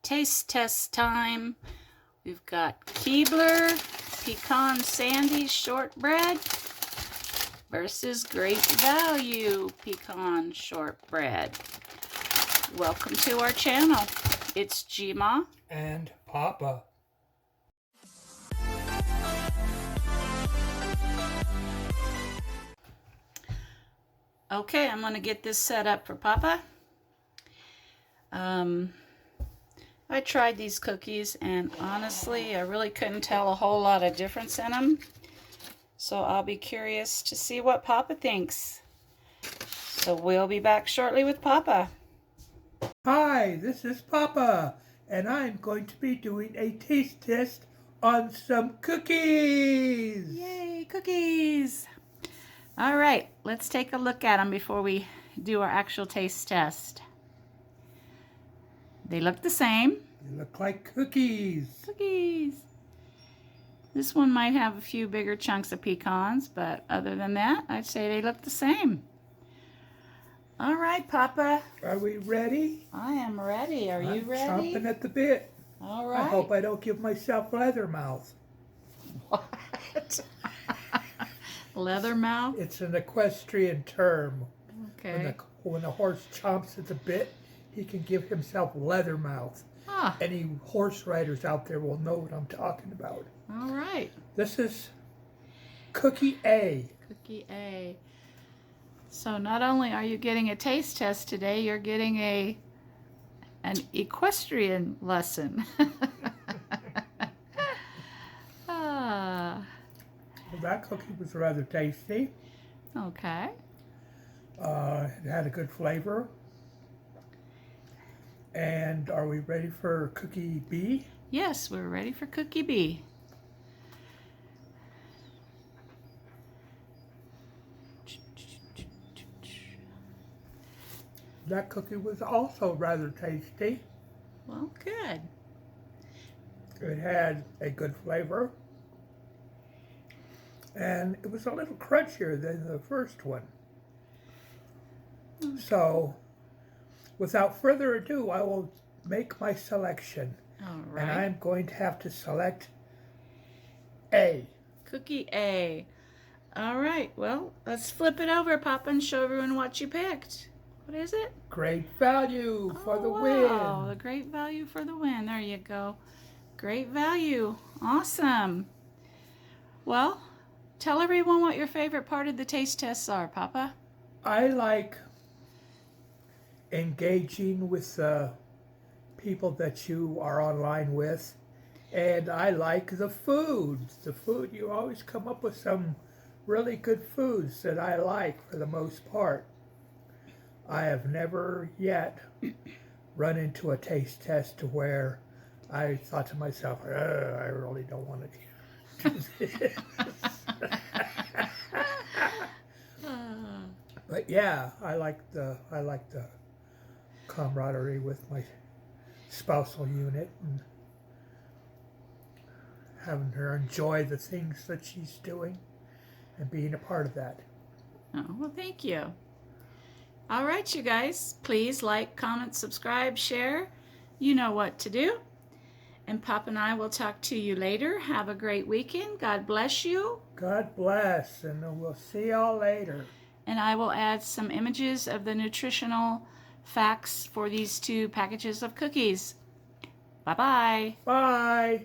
taste test time. We've got Keebler pecan sandies shortbread versus Great Value pecan shortbread. Welcome to our channel. It's Gma and Papa. Okay, I'm going to get this set up for Papa. I tried these cookies and honestly I really couldn't tell a whole lot of difference in them. So I'll be curious to see what Papa thinks. So we'll be back shortly with Papa. Hi, this is Papa, and I'm going to be doing a taste test on some cookies. Yay, cookies! All right, let's take a look at them before we do our actual taste test. They look the same. They look like cookies. Cookies. This one might have a few bigger chunks of pecans, but other than that, I'd say they look the same. All right, Papa. Are we ready? I am ready. Are you ready? I'm chomping at the bit. All right. I hope I don't give myself leather mouth. What? Leather mouth? It's an equestrian term. Okay. When a horse chomps at the bit, he can give himself leather mouth. Ah. Any horse riders out there will know what I'm talking about. All right. This is Cookie A. Cookie A. So not only are you getting a taste test today, you're getting an equestrian lesson. Well, that cookie was rather tasty. Okay. It had a good flavor. And are we ready for Cookie B? Yes, we're ready for Cookie B. That cookie was also rather tasty. Well, good. It had a good flavor. And it was a little crunchier than the first one. So, without further ado, I will make my selection. All right. And I'm going to have to select A. Cookie A. All right, well, let's flip it over, Papa, and show everyone what you picked. What is it? Great Value for the Wow, win. the Great Value for the win. There you go. Great Value. Awesome. Well, tell everyone what your favorite part of the taste tests are, Papa. I like engaging with people that you are online with, and I like the foods. The food, you always come up with some really good foods that I like for the most part. I have never yet run into a taste test to where I thought to myself, I really don't want to do this. But yeah, I like the camaraderie with my spousal unit and having her enjoy the things that she's doing and being a part of that. Oh, well, thank you. All right, you guys, please like, comment, subscribe, share. You know what to do. And Pop and I will talk to you later. Have a great weekend. God bless you. God bless, and we'll see y'all later. And I will add some images of the nutritional facts for these two packages of cookies. Bye-bye. Bye.